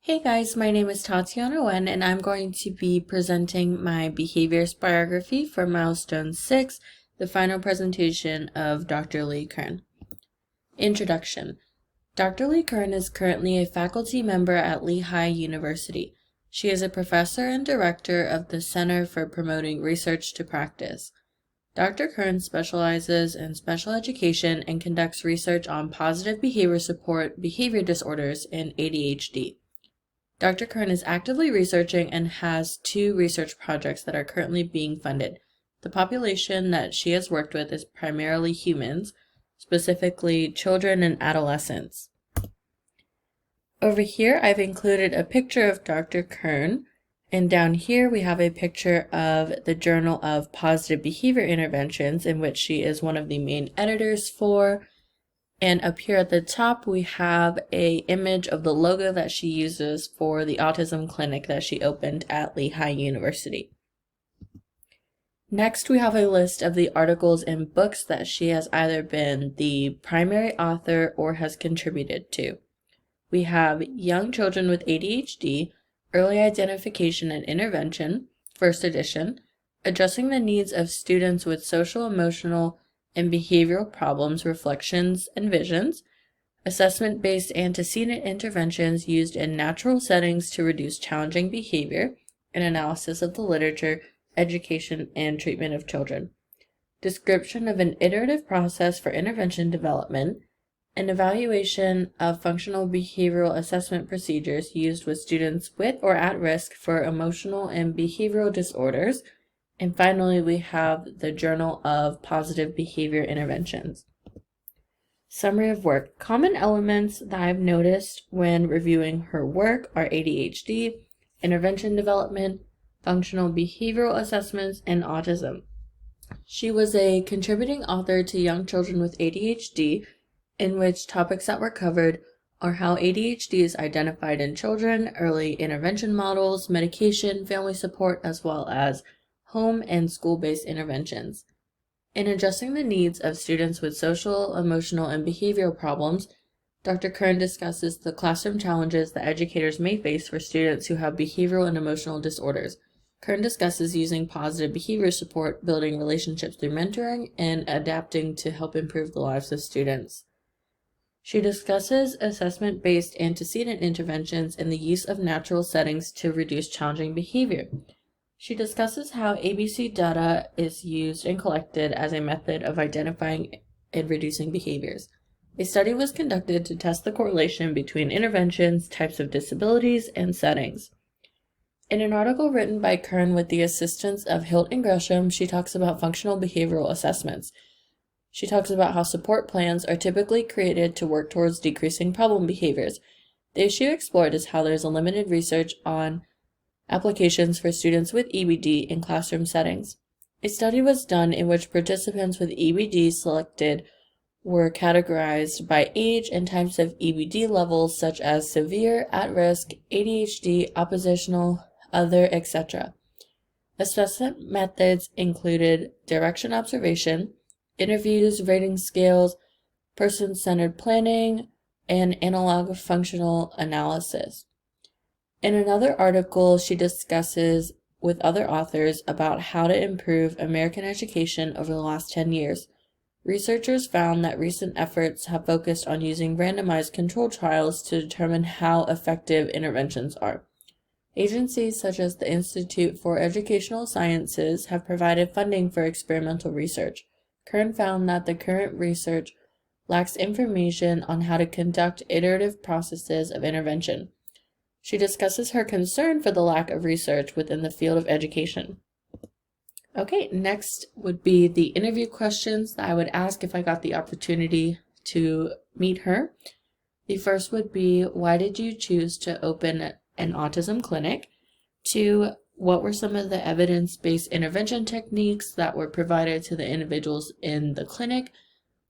Hey guys, my name is Tatiana Wen, and I'm going to be presenting my behaviorist biography for milestone 6, the final presentation of Dr. Lee Kern. Introduction. Dr. Lee Kern is currently a faculty member at Lehigh University. She is a professor and director of the Center for Promoting Research to Practice. Dr. Kern specializes in special education and conducts research on positive behavior support, behavior disorders, and ADHD. Dr. Kern is actively researching and has 2 research projects that are currently being funded. The population that she has worked with is primarily humans, specifically children and adolescents. Over here, I've included a picture of Dr. Kern, and down here we have a picture of the Journal of Positive Behavior Interventions, in which she is one of the main editors for. And up here at the top, we have an image of the logo that she uses for the autism clinic that she opened at Lehigh University. Next, we have a list of the articles and books that she has either been the primary author or has contributed to. We have Young Children with ADHD, Early Identification and Intervention, first edition, Addressing the Needs of Students with Social, Emotional, and Behavioral Problems, Reflections and Visions, Assessment-Based Antecedent Interventions Used in Natural Settings to Reduce Challenging Behavior, an Analysis of the Literature, Education, and Treatment of Children, Description of an Iterative Process for Intervention Development, an Evaluation of Functional Behavioral Assessment Procedures Used with Students with or at risk for Emotional and Behavioral Disorders, and finally, we have the Journal of Positive Behavior Interventions. Summary of work. Common elements that I've noticed when reviewing her work are ADHD, intervention development, functional behavioral assessments, and autism. She was a contributing author to Young Children with ADHD, in which topics that were covered are how ADHD is identified in children, early intervention models, medication, family support, as well as home and school-based interventions. In addressing the needs of students with social, emotional, and behavioral problems, Dr. Kern discusses the classroom challenges that educators may face for students who have behavioral and emotional disorders. Kern discusses using positive behavior support, building relationships through mentoring, and adapting to help improve the lives of students. She discusses assessment-based antecedent interventions and the use of natural settings to reduce challenging behavior. She discusses how ABC data is used and collected as a method of identifying and reducing behaviors. A study was conducted to test the correlation between interventions, types of disabilities, and settings. In an article written by Kern with the assistance of Hilt and Gresham, she talks about functional behavioral assessments. She talks about how support plans are typically created to work towards decreasing problem behaviors. The issue explored is how there is a limited research on applications for students with EBD in classroom settings. A study was done in which participants with EBD selected were categorized by age and types of EBD levels such as severe, at-risk, ADHD, oppositional, other, etc. Assessment methods included direction observation, interviews, rating scales, person-centered planning, and analog functional analysis. In another article, she discusses with other authors about how to improve American education over the last 10 years. Researchers found that recent efforts have focused on using randomized controlled trials to determine how effective interventions are. Agencies such as the Institute for Educational Sciences have provided funding for experimental research. Kern found that the current research lacks information on how to conduct iterative processes of intervention. She discusses her concern for the lack of research within the field of education. Okay, next would be the interview questions that I would ask if I got the opportunity to meet her. The first would be, why did you choose to open an autism clinic? 2, what were some of the evidence-based intervention techniques that were provided to the individuals in the clinic?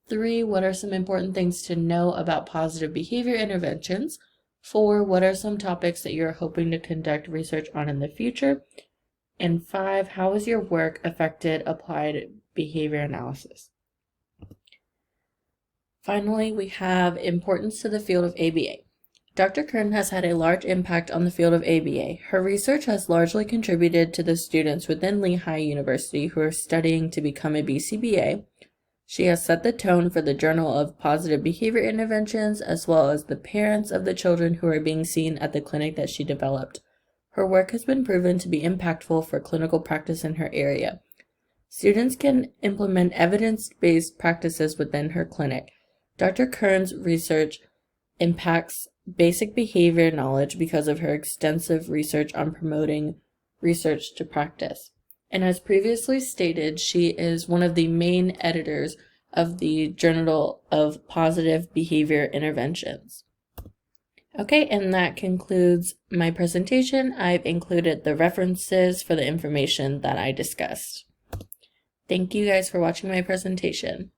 3, what are some important things to know about positive behavior interventions? 4, what are some topics that you're hoping to conduct research on in the future? And 5, how has your work affected applied behavior analysis? Finally, we have importance to the field of ABA. Dr. Kern has had a large impact on the field of ABA. Her research has largely contributed to the students within Lehigh University who are studying to become a BCBA. She has set the tone for the Journal of Positive Behavior Interventions, as well as the parents of the children who are being seen at the clinic that she developed. Her work has been proven to be impactful for clinical practice in her area. Students can implement evidence-based practices within her clinic. Dr. Kern's research impacts basic behavior knowledge because of her extensive research on promoting research to practice. And as previously stated, she is one of the main editors of the Journal of Positive Behavior Interventions. Okay, and that concludes my presentation. I've included the references for the information that I discussed. Thank you guys for watching my presentation.